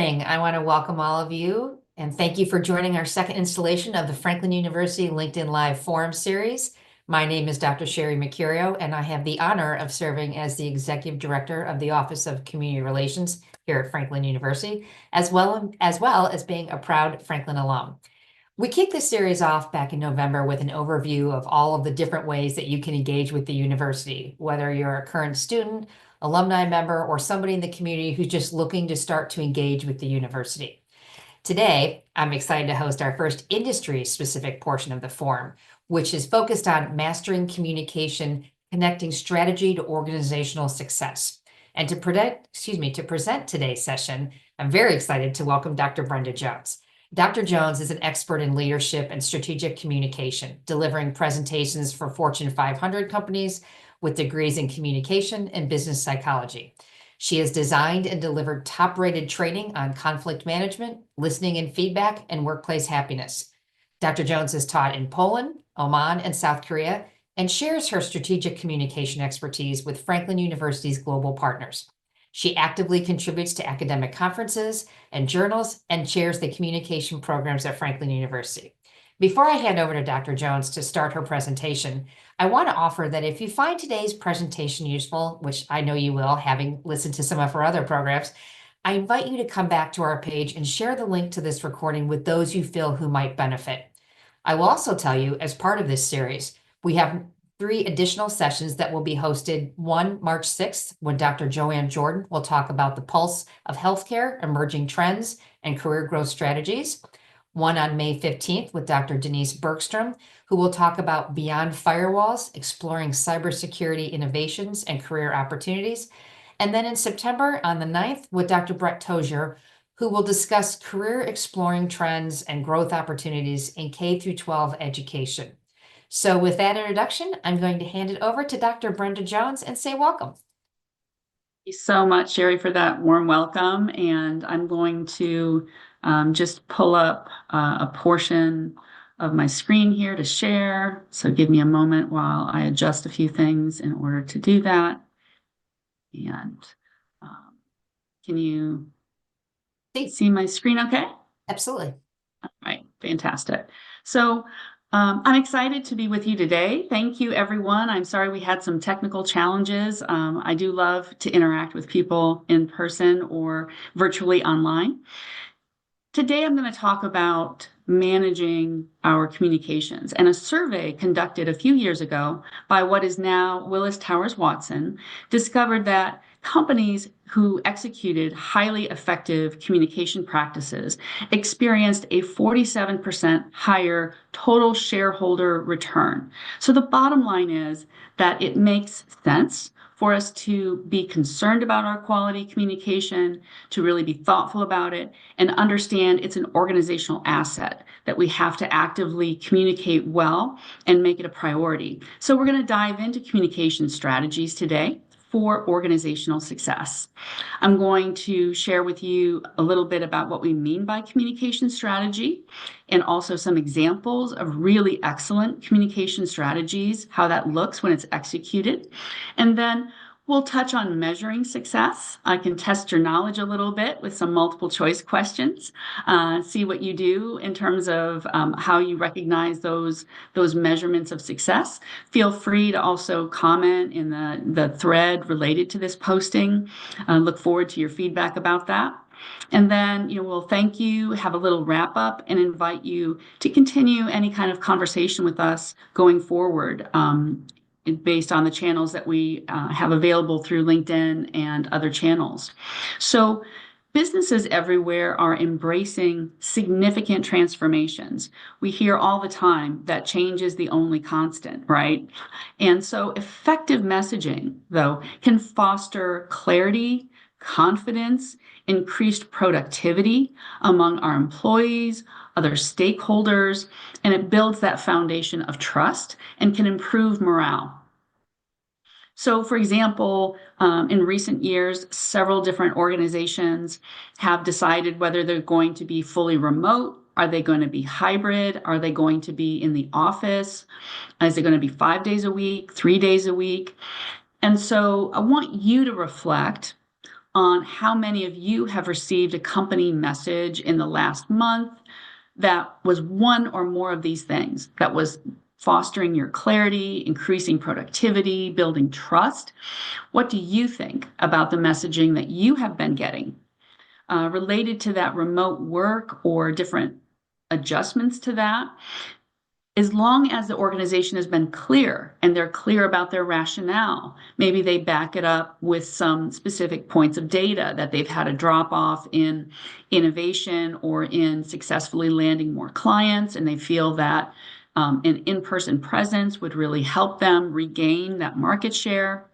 morning. I want to welcome all of you and thank you for joining our second installation of the Franklin University LinkedIn Live Forum Series. My name is Dr. Sherry Mercurio, and I have the honor of serving as the Executive Director of the Office of Community Relations here at Franklin University, as well as being a proud Franklin alum. We kicked this series off back in November with an overview of all of the different ways that you can engage with the university, whether you're a current student, alumni member, or somebody in the community who's just looking to start to engage with the university. Today, I'm excited to host our first industry-specific portion of the forum, which is focused on mastering communication, connecting strategy to organizational success. And to present today's session, I'm very excited to welcome Dr. Brenda Jones. Dr. Jones is an expert in leadership and strategic communication, delivering presentations for Fortune 500 companies with degrees in communication and business psychology. She has designed and delivered top-rated training on conflict management, listening and feedback, and workplace happiness. Dr. Jones has taught in Poland, Oman, and South Korea, and shares her strategic communication expertise with Franklin University's global partners. She actively contributes to academic conferences and journals and chairs the communication programs at Franklin University. Before I hand over to Dr. Jones to start her presentation, I want to offer that if you find today's presentation useful, which I know you will, having listened to some of our other programs, I invite you to come back to our page and share the link to this recording with those you feel who might benefit. I will also tell you, as part of this series, we have 3 additional sessions that will be hosted. One, March 6th, when Dr. Joanne Jordan will talk about the pulse of healthcare, emerging trends, and career growth strategies. One on May 15th with Dr. Denise Bergstrom, who will talk about Beyond Firewalls, exploring cybersecurity innovations and career opportunities. And then in September on the 9th with Dr. Brett Tozier, who will discuss career exploring trends and growth opportunities in K-12 education. So with that introduction, I'm going to hand it over to Dr. Brenda Jones and say welcome. Thank you so much, Sherry, for that warm welcome. And I'm going to just pull up a portion of my screen here to share. So give me a moment while I adjust a few things in order to do that. And can you see my screen okay? Absolutely. All right, fantastic. So I'm excited to be with you today. Thank you, everyone. I'm sorry we had some technical challenges. I do love to interact with people in person or virtually online. Today, I'm going to talk about managing our communications, and a survey conducted a few years ago by what is now Willis Towers Watson discovered that companies who executed highly effective communication practices experienced a 47% higher total shareholder return. So the bottom line is that it makes sense for us to be concerned about our quality communication, to really be thoughtful about it, and understand it's an organizational asset that we have to actively communicate well and make it a priority. So we're going to dive into communication strategies today for organizational success. I'm going to share with you a little bit about what we mean by communication strategy and also some examples of really excellent communication strategies, how that looks when it's executed. And then we'll touch on measuring success. I can test your knowledge a little bit with some multiple choice questions, see what you do in terms of how you recognize those measurements of success. Feel free to also comment in the thread related to this posting. Look forward to your feedback about that. And then, we'll thank you, have a little wrap up, and invite you to continue any kind of conversation with us going forward. Based on the channels that we have available through LinkedIn and other channels. So businesses everywhere are embracing significant transformations. We hear all the time that change is the only constant, right? And so effective messaging, though, can foster clarity, confidence, increased productivity among our employees, other stakeholders, and it builds that foundation of trust and can improve morale. So, for example, in recent years, several different organizations have decided whether they're going to be fully remote. Are they going to be hybrid? Are they going to be in the office? Is it going to be 5 days a week, 3 days a week? And so I want you to reflect on how many of you have received a company message in the last month that was one or more of these things, that was fostering your clarity, increasing productivity, building trust. What do you think about the messaging that you have been getting related to that remote work or different adjustments to that? As long as the organization has been clear and they're clear about their rationale, maybe they back it up with some specific points of data that they've had a drop off in innovation or in successfully landing more clients, and they feel that an in-person presence would really help them regain that market share.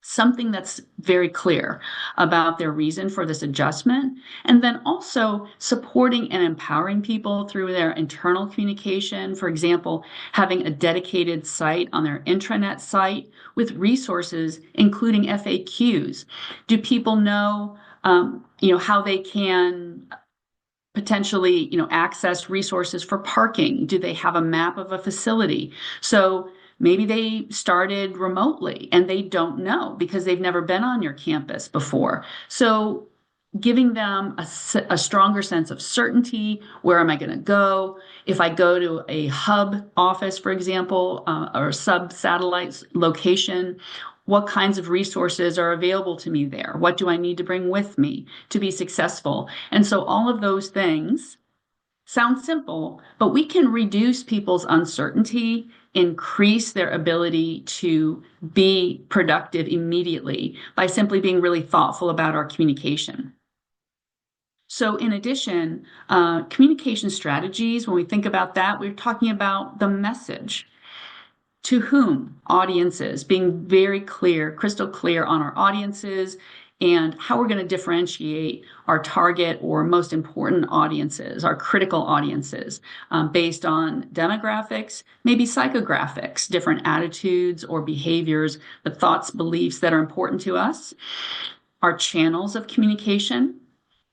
Something that's very clear about their reason for this adjustment, and then also supporting and empowering people through their internal communication. For example, having a dedicated site on their intranet site with resources, including FAQs. Do people know, how they can potentially, access resources for parking? Do they have a map of a facility? So maybe they started remotely and they don't know because they've never been on your campus before. So giving them a stronger sense of certainty. Where am I going to go? If I go to a hub office, for example, or a sub-satellite location, what kinds of resources are available to me there? What do I need to bring with me to be successful? And so all of those things sound simple, but we can reduce people's uncertainty, increase their ability to be productive immediately by simply being really thoughtful about our communication. So in addition, communication strategies, when we think about that, we're talking about the message. To whom? Audiences, being very clear, crystal clear on our audiences and how we're going to differentiate our target or most important audiences, our critical audiences, based on demographics, maybe psychographics, different attitudes or behaviors, the thoughts, beliefs that are important to us, our channels of communication,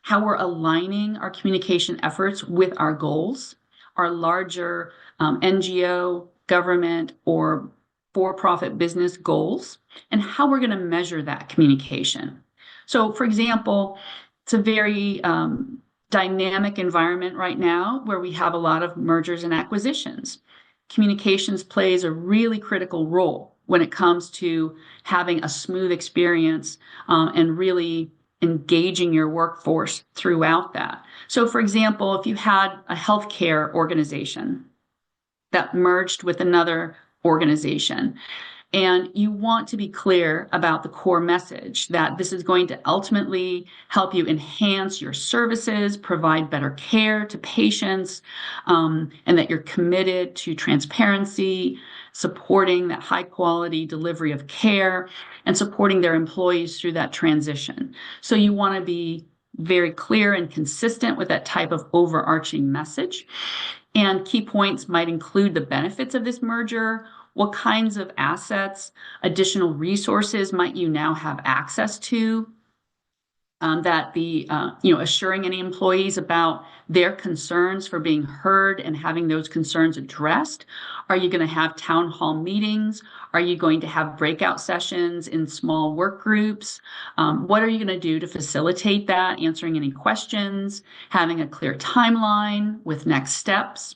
how we're aligning our communication efforts with our goals, our larger NGO, government, or for-profit business goals, and how we're going to measure that communication. So, for example, it's a very dynamic environment right now where we have a lot of mergers and acquisitions. Communications plays a really critical role when it comes to having a smooth experience and really engaging your workforce throughout that. So, for example, if you had a healthcare organization that merged with another organization, and you want to be clear about the core message that this is going to ultimately help you enhance your services, provide better care to patients, and that you're committed to transparency, supporting that high quality delivery of care, and supporting their employees through that transition. So you want to be very clear and consistent with that type of overarching message. And key points might include the benefits of this merger. What kinds of assets, additional resources might you now have access to? Assuring any employees about their concerns for being heard and having those concerns addressed. Are you going to have town hall meetings? Are you going to have breakout sessions in small work groups? What are you going to do to facilitate that? Answering any questions, having a clear timeline with next steps.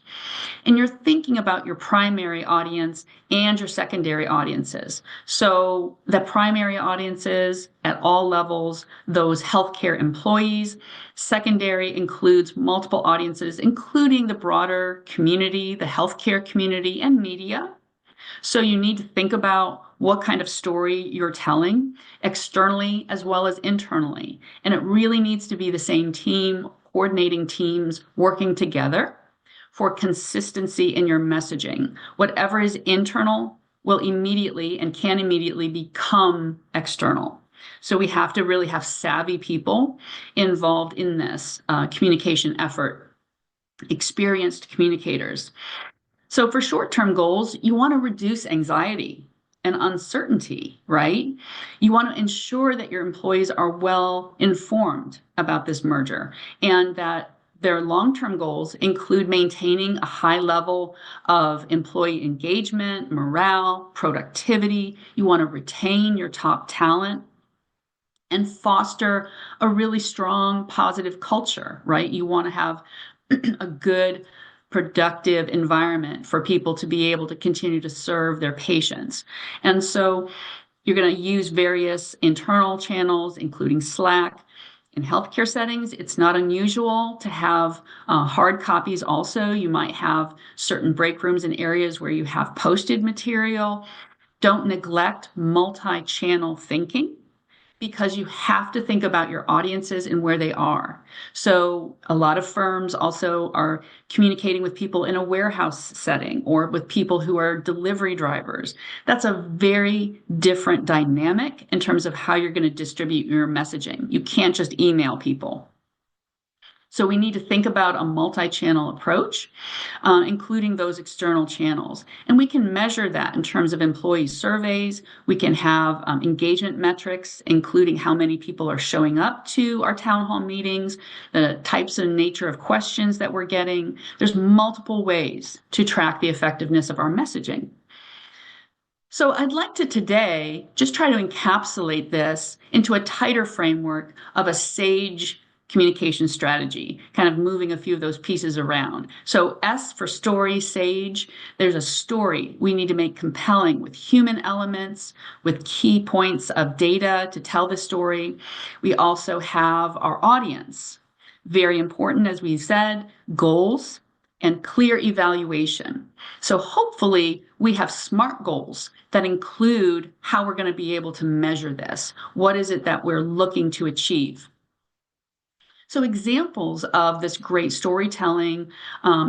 And you're thinking about your primary audience and your secondary audiences. So the primary audiences at all levels, those healthcare employees. Secondary includes multiple audiences, including the broader community, the healthcare community, and media. So you need to think about what kind of story you're telling externally as well as internally. And it really needs to be the same team, coordinating teams working together for consistency in your messaging. Whatever is internal will immediately and can immediately become external. So we have to really have savvy people involved in this communication effort, experienced communicators. So for short-term goals, you want to reduce anxiety and uncertainty, right? You want to ensure that your employees are well informed about this merger and that their long-term goals include maintaining a high level of employee engagement, morale, productivity. You want to retain your top talent. and foster a really strong, positive culture, right? You want to have a good, productive environment for people to be able to continue to serve their patients. And so you're going to use various internal channels, including Slack. In healthcare settings, it's not unusual to have hard copies also. You might have certain break rooms in areas where you have posted material. Don't neglect multi-channel thinking, because you have to think about your audiences and where they are. So a lot of firms also are communicating with people in a warehouse setting or with people who are delivery drivers. That's a very different dynamic in terms of how you're going to distribute your messaging. You can't just email people. So we need to think about a multi-channel approach, including those external channels. And we can measure that in terms of employee surveys. We can have engagement metrics, including how many people are showing up to our town hall meetings, the types and nature of questions that we're getting. There's multiple ways to track the effectiveness of our messaging. So I'd like to today just try to encapsulate this into a tighter framework of a SAGE communication strategy, kind of moving a few of those pieces around. So S for story, SAGE, there's a story we need to make compelling with human elements, with key points of data to tell the story. We also have our audience. Very important, as we said, goals and clear evaluation. So hopefully we have SMART goals that include how we're going to be able to measure this. What is it that we're looking to achieve? So examples of this great storytelling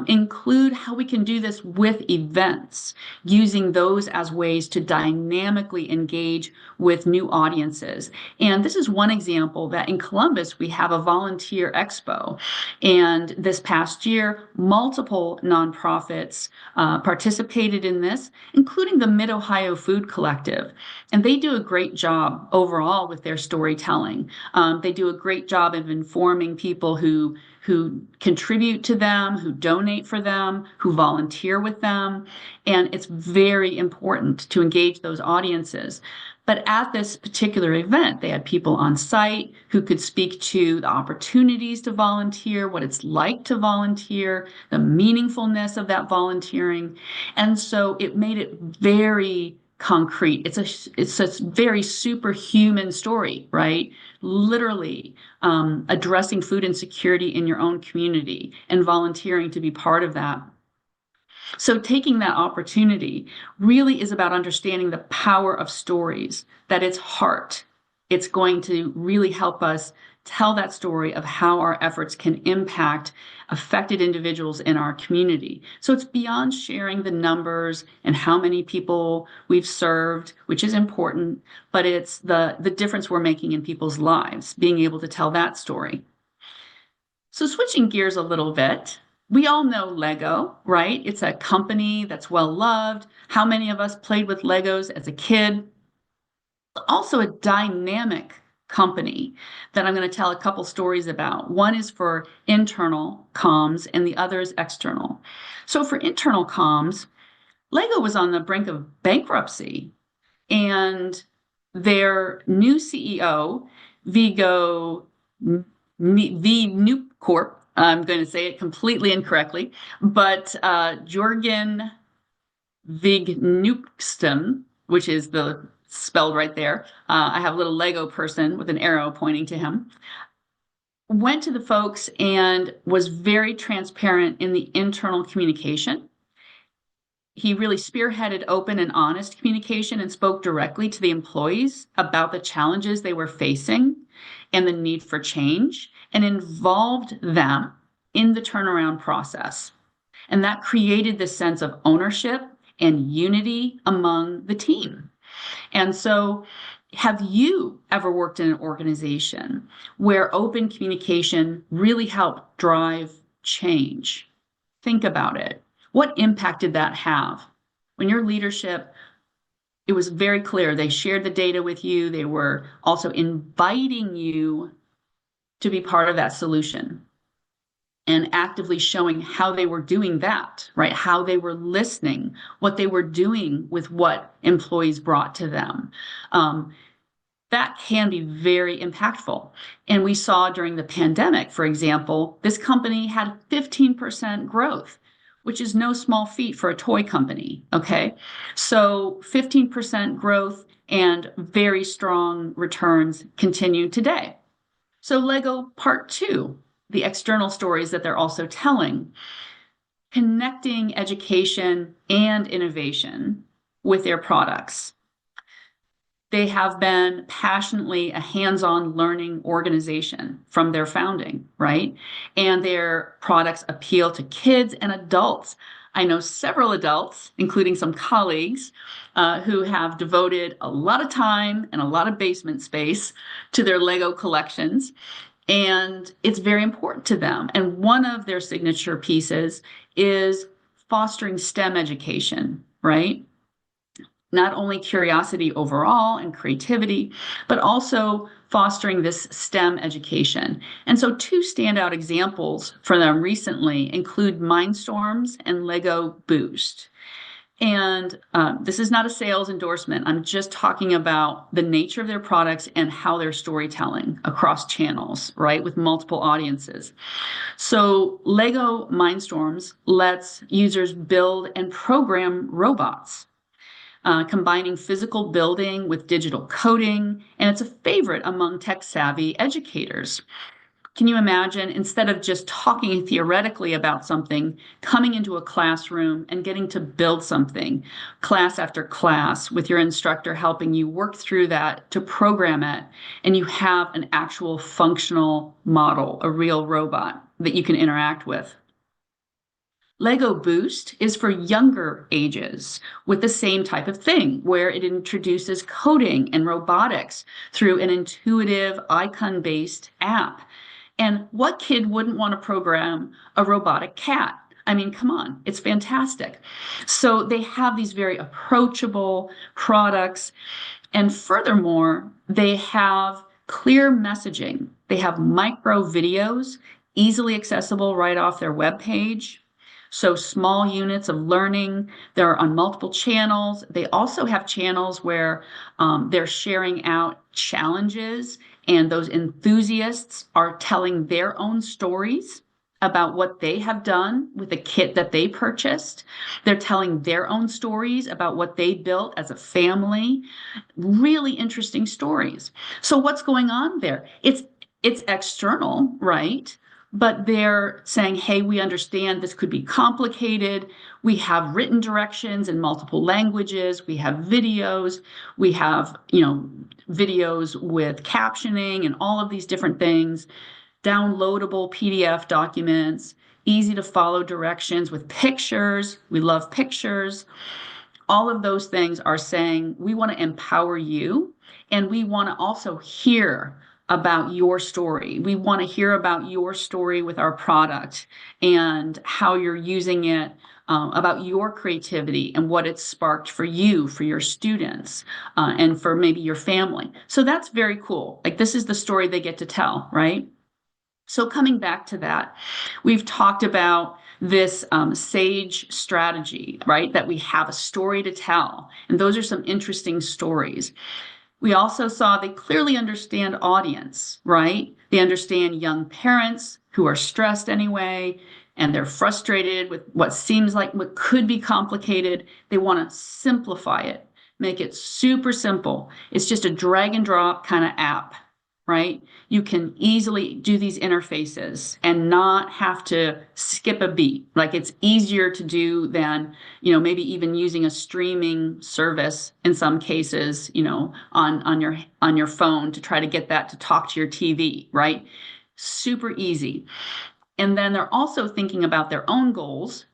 include how we can do this with events, using those as ways to dynamically engage with new audiences. And this is one example that in Columbus, we have a volunteer expo. And this past year, multiple nonprofits participated in this, including the Mid-Ohio Food Collective. And they do a great job overall with their storytelling. They do a great job of informing people who contribute to them, who donate for them, who volunteer with them. And it's very important to engage those audiences. But at this particular event, they had people on site who could speak to the opportunities to volunteer, what it's like to volunteer, the meaningfulness of that volunteering. And so it made it very concrete. It's a very superhuman story, right? Literally addressing food insecurity in your own community and volunteering to be part of that. So taking that opportunity really is about understanding the power of stories, that it's heart. It's going to really help us tell that story of how our efforts can impact affected individuals in our community. So it's beyond sharing the numbers and how many people we've served, which is important, but it's the difference we're making in people's lives, being able to tell that story. So switching gears a little bit, we all know Lego, right? It's a company that's well loved. How many of us played with Legos as a kid? Also a dynamic company that I'm going to tell a couple stories about. One is for internal comms and the other is external. So for internal comms, Lego was on the brink of bankruptcy, and their new CEO, Vigo V Newcorp, I'm going to say it completely incorrectly, but Jorgen Vignuksten, which is the spelled right there. I have a little Lego person with an arrow pointing to him. Went to the folks and was very transparent in the internal communication. He really spearheaded open and honest communication and spoke directly to the employees about the challenges they were facing and the need for change, and involved them in the turnaround process. And that created this sense of ownership and unity among the team. And so, have you ever worked in an organization where open communication really helped drive change? Think about it. What impact did that have? When your leadership, it was very clear, they shared the data with you, they were also inviting you to be part of that solution and actively showing how they were doing that, right? How they were listening, what they were doing with what employees brought to them. that can be very impactful. And we saw during the pandemic, for example, this company had 15% growth, which is no small feat for a toy company. Okay. So 15% growth and very strong returns continue today. So Lego part two, the external stories that they're also telling, connecting education and innovation with their products. They have been passionately a hands-on learning organization from their founding, right? And their products appeal to kids and adults. I know several adults, including some colleagues, who have devoted a lot of time and a lot of basement space to their Lego collections. And it's very important to them. And one of their signature pieces is fostering STEM education, right? Not only curiosity overall and creativity, but also fostering this STEM education. And so two standout examples for them recently include Mindstorms and Lego Boost. And this is not a sales endorsement. I'm just talking about the nature of their products and how they're storytelling across channels, right, with multiple audiences. So Lego Mindstorms lets users build and program robots, combining physical building with digital coding, and it's a favorite among tech-savvy educators. Can you imagine, instead of just talking theoretically about something, coming into a classroom and getting to build something, class after class, with your instructor helping you work through that to program it, and you have an actual functional model, a real robot that you can interact with? Lego Boost is for younger ages with the same type of thing, where it introduces coding and robotics through an intuitive icon-based app. And what kid wouldn't want to program a robotic cat? I mean, come on, it's fantastic. So they have these very approachable products. And furthermore, they have clear messaging. They have micro videos, easily accessible right off their webpage. So small units of learning, they're on multiple channels. They also have channels where they're sharing out challenges, and those enthusiasts are telling their own stories about what they have done with the kit that they purchased. They're telling their own stories about what they built as a family. Really interesting stories. So what's going on there? It's external, right? But they're saying, hey, we understand this could be complicated. We have written directions in multiple languages. We have videos. We have, videos with captioning and all of these different things, downloadable PDF documents, easy to follow directions with pictures. We love pictures. All of those things are saying, we want to empower you, and we want to also hear about your story. We want to hear about your story with our product and how you're using it, about your creativity and what it's sparked for you, for your students, and for maybe your family. So that's very cool. Like, this is the story they get to tell, right? So coming back to that, we've talked about this SAGE strategy, right? That we have a story to tell. And those are some interesting stories. We also saw they clearly understand audience, right? They understand young parents who are stressed anyway, and they're frustrated with what seems like what could be complicated. They want to simplify it, make it super simple. It's just a drag and drop kind of app, right? You can easily do these interfaces and not have to skip a beat. Like, it's easier to do than, maybe even using a streaming service in some cases, on your phone to try to get that to talk to your TV, right? Super easy. And then they're also thinking about their own goals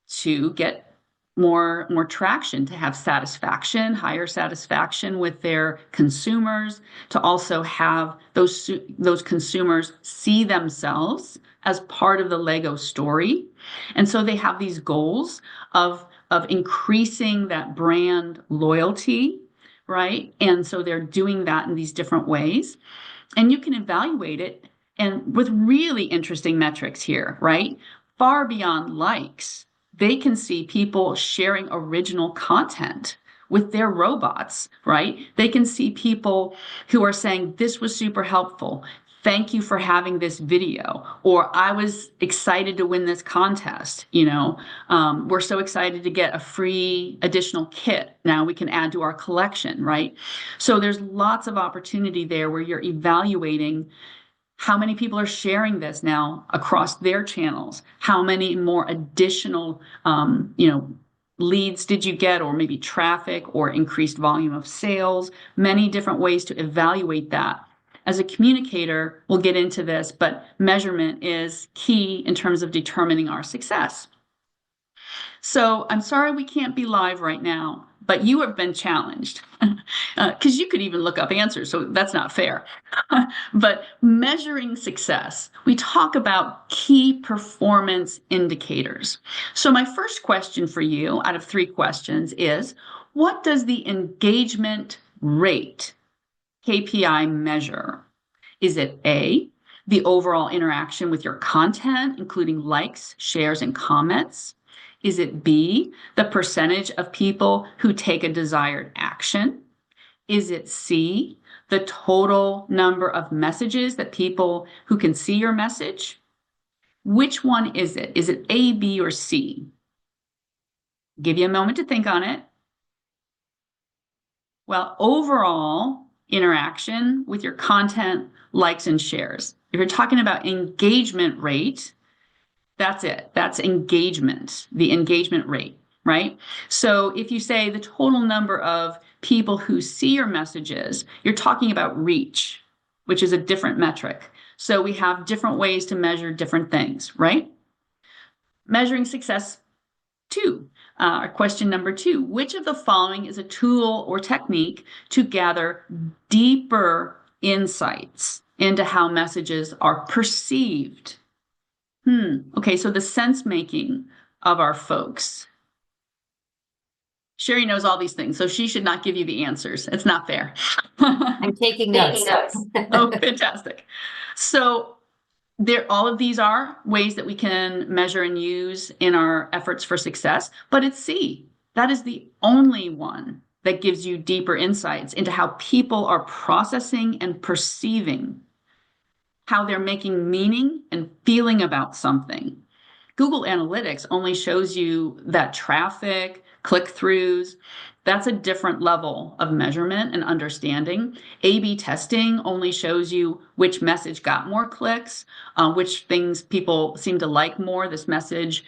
to get more traction, to have satisfaction, higher satisfaction with their consumers, to also have those consumers see themselves as part of the Lego story. And so they have these goals of increasing that brand loyalty, right? And so they're doing that in these different ways. And you can evaluate it and with really interesting metrics here, right? Far beyond likes. They can see people sharing original content with their robots, right? They can see people who are saying, this was super helpful. Thank you for having this video. Or I was excited to win this contest. We're so excited to get a free additional kit. Now we can add to our collection, right? So there's lots of opportunity there where you're evaluating how many people are sharing this now across their channels, how many more additional, leads did you get, or maybe traffic or increased volume of sales, many different ways to evaluate that. As a communicator, we'll get into this, but measurement is key in terms of determining our success. So I'm sorry we can't be live right now, but you have been challenged because you could even look up answers, so that's not fair. But measuring success, we talk about key performance indicators. So my first question for you out of 3 questions is, what does the engagement rate KPI measure? Is it A, the overall interaction with your content, including likes, shares, and comments? Is it B, the percentage of people who take a desired action? Is it C, the total number of messages that people who can see your message? Which one is it? Is it A, B, or C? Give you a moment to think on it. Well, overall interaction with your content, likes, and shares. If you're talking about engagement rate, that's it. That's engagement, the engagement rate, right? So if you say the total number of people who see your messages, you're talking about reach, which is a different metric. So we have different ways to measure different things, right? Measuring success 2. Question number 2, which of the following is a tool or technique to gather deeper insights into how messages are perceived? Okay, so the sense making of our folks. Sherry knows all these things, so she should not give you the answers. It's not fair. I'm taking notes. Oh, fantastic. So all of these are ways that we can measure and use in our efforts for success, but it's C. That is the only one that gives you deeper insights into how people are processing and perceiving, how they're making meaning and feeling about something. Google Analytics only shows you that traffic, click-throughs, that's a different level of measurement and understanding. A/B testing only shows you which message got more clicks, which things people seem to like more. This message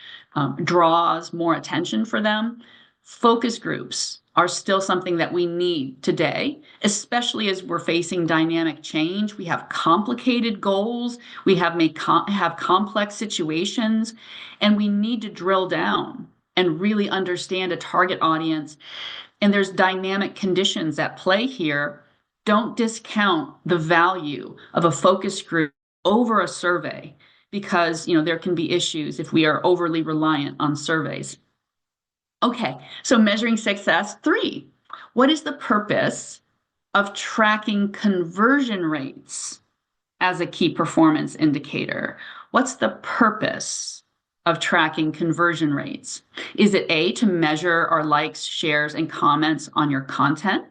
draws more attention for them. Focus groups are still something that we need today, especially as we're facing dynamic change. We have complicated goals, we have complex situations, and we need to drill down and really understand a target audience. And there's dynamic conditions at play here. Don't discount the value of a focus group over a survey, because there can be issues if we are overly reliant on surveys. Okay, so measuring success 3. What is the purpose of tracking conversion rates as a key performance indicator? What's the purpose of tracking conversion rates? Is it A, to measure our likes, shares, and comments on your content?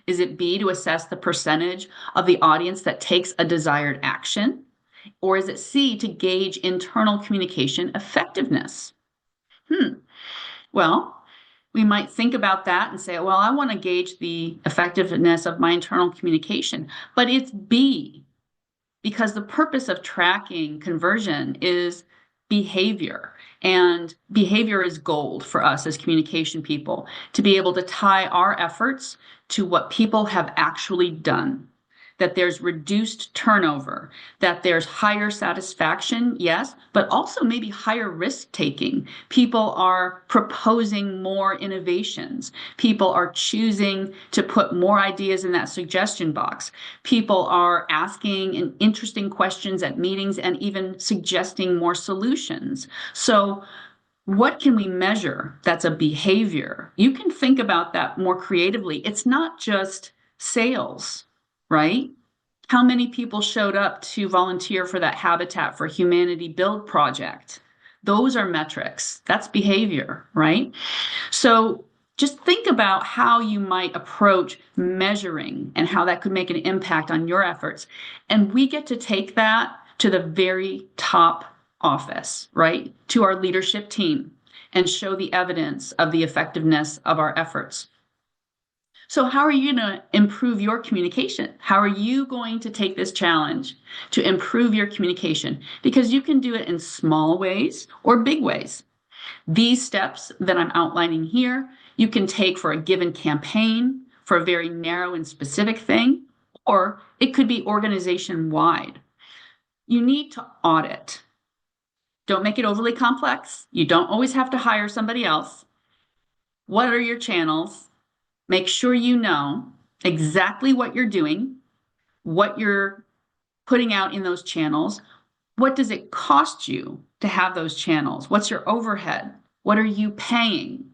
Is it B, to assess the percentage of the audience that takes a desired action? Or is it C, to gauge internal communication effectiveness? Well, we might think about that and say, well, I want to gauge the effectiveness of my internal communication, but it's B, because the purpose of tracking conversion is behavior, and behavior is gold for us as communication people, to be able to tie our efforts to what people have actually done, that there's reduced turnover, that there's higher satisfaction, yes, but also maybe higher risk taking. People are proposing more innovations. People are choosing to put more ideas in that suggestion box. People are asking interesting questions at meetings and even suggesting more solutions. So what can we measure that's a behavior? You can think about that more creatively. It's not just sales, right? How many people showed up to volunteer for that Habitat for Humanity build project? Those are metrics. That's behavior, right? So just think about how you might approach measuring and how that could make an impact on your efforts. And we get to take that to the very top office, right? To our leadership team and show the evidence of the effectiveness of our efforts. So how are you going to improve your communication? How are you going to take this challenge to improve your communication? Because you can do it in small ways or big ways. These steps that I'm outlining here, you can take for a given campaign, for a very narrow and specific thing, or it could be organization-wide. You need to audit. Don't make it overly complex. You don't always have to hire somebody else. What are your channels? Make sure you know exactly what you're doing, what you're putting out in those channels. What does it cost you to have those channels? What's your overhead? What are you paying?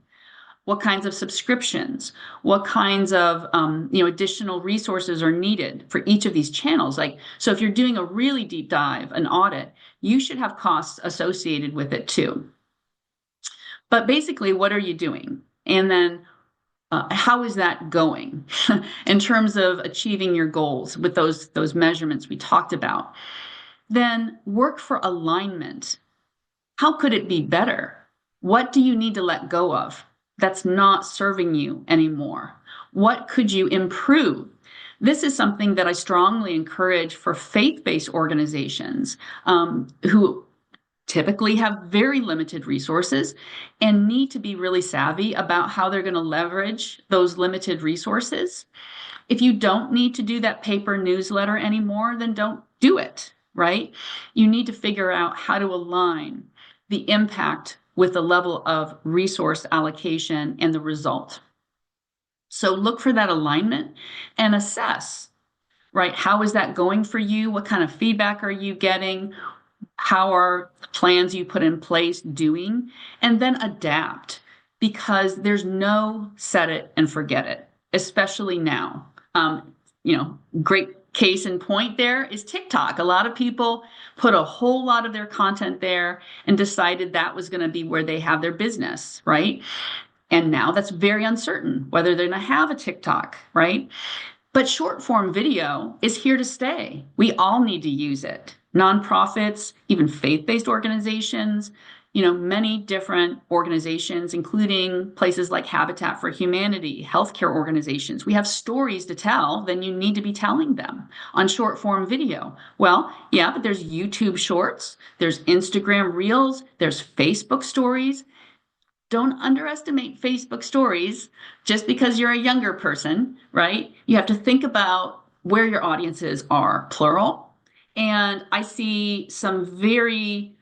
What kinds of subscriptions? What kinds of additional resources are needed for each of these channels? So if you're doing a really deep dive, an audit, you should have costs associated with it too. But basically, what are you doing? And then how is that going in terms of achieving your goals with those measurements we talked about? Then work for alignment. How could it be better? What do you need to let go of that's not serving you anymore? What could you improve? This is something that I strongly encourage for faith-based organizations who typically have very limited resources and need to be really savvy about how they're going to leverage those limited resources. If you don't need to do that paper newsletter anymore, then don't do it, right? You need to figure out how to align the impact with the level of resource allocation and the result. So look for that alignment and assess, right? How is that going for you? What kind of feedback are you getting? How are plans you put in place doing? And then adapt, because there's no set it and forget it, especially now. Great case in point there is TikTok. A lot of people put a whole lot of their content there and decided that was going to be where they have their business, right? And now that's very uncertain whether they're going to have a TikTok, right? But short form video is here to stay. We all need to use it. Nonprofits, even faith-based organizations, many different organizations, including places like Habitat for Humanity, healthcare organizations. We have stories to tell, then you need to be telling them on short form video. Well, yeah, but there's YouTube Shorts, there's Instagram Reels, there's Facebook Stories. Don't underestimate Facebook Stories just because you're a younger person, right? You have to think about where your audiences are, plural. And I see some very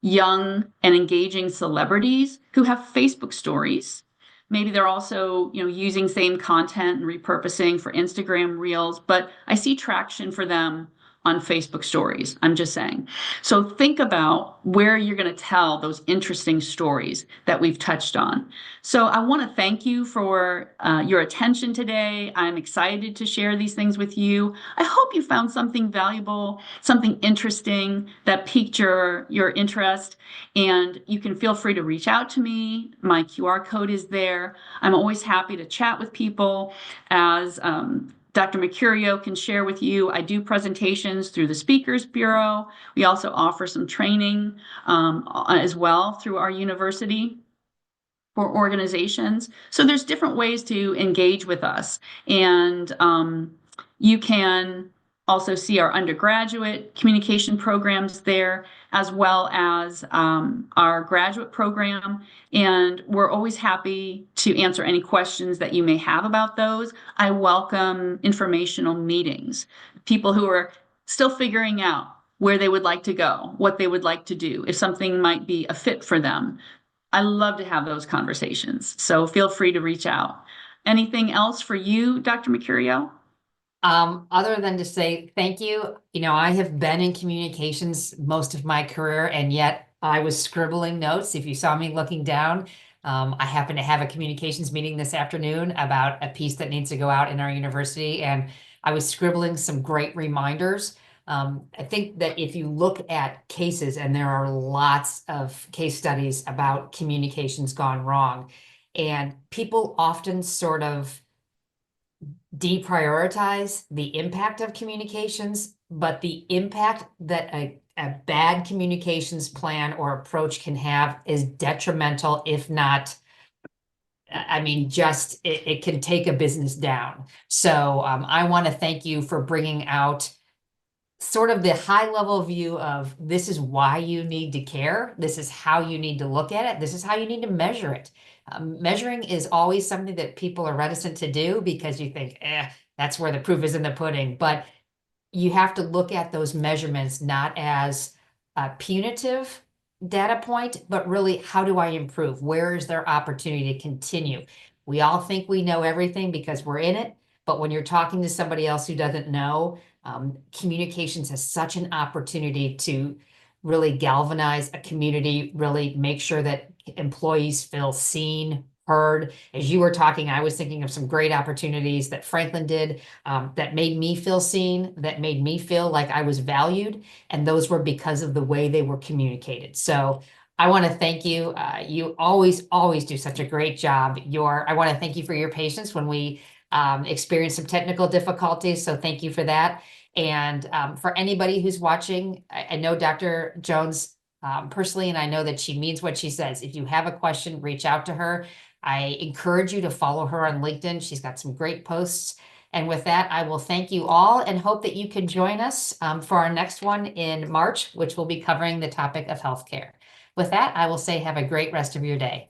young and engaging celebrities who have Facebook Stories. Maybe they're also, using same content and repurposing for Instagram Reels, but I see traction for them on Facebook Stories. I'm just saying. So think about where you're going to tell those interesting stories that we've touched on. So I want to thank you for your attention today. I'm excited to share these things with you. I hope you found something valuable, something interesting that piqued your interest, and you can feel free to reach out to me. My QR code is there. I'm always happy to chat with people. As Dr. Mercurio can share with you, I do presentations through the Speakers Bureau. We also offer some training as well through our university for organizations. So there's different ways to engage with us. And you can also see our undergraduate communication programs there, as well as our graduate program. And we're always happy to answer any questions that you may have about those. I welcome informational meetings, people who are still figuring out where they would like to go, what they would like to do, if something might be a fit for them. I love to have those conversations. So feel free to reach out. Anything else for you, Dr. Mercurio? Other than to say thank you, I have been in communications most of my career, and yet I was scribbling notes. If you saw me looking down, I happen to have a communications meeting this afternoon about a piece that needs to go out in our university, and I was scribbling some great reminders. I think that if you look at cases, and there are lots of case studies about communications gone wrong, And people often sort of deprioritize the impact of communications, but the impact that a bad communications plan or approach can have is detrimental, if not, I mean, just it can take a business down. So I want to thank you for bringing out sort of the high level view of this is why you need to care. This is how you need to look at it. This is how you need to measure it. Measuring is always something that people are reticent to do because you think, that's where the proof is in the pudding. But you have to look at those measurements not as a punitive data point, but really, how do I improve? Where is there opportunity to continue? We all think we know everything because we're in it, but when you're talking to somebody else who doesn't know, communications has such an opportunity to really galvanize a community, really make sure that employees feel seen, heard. As you were talking, I was thinking of some great opportunities that Franklin did that made me feel seen, that made me feel like I was valued. And those were because of the way they were communicated. So I want to thank you. You always do such a great job. I want to thank you for your patience when we experience some technical difficulties. So thank you for that. And for anybody who's watching, I know Dr. Jones personally, and I know that she means what she says. If you have a question, reach out to her. I encourage you to follow her on LinkedIn. She's got some great posts. And with that, I will thank you all and hope that you can join us for our next one in March, which will be covering the topic of healthcare. With that, I will say have a great rest of your day.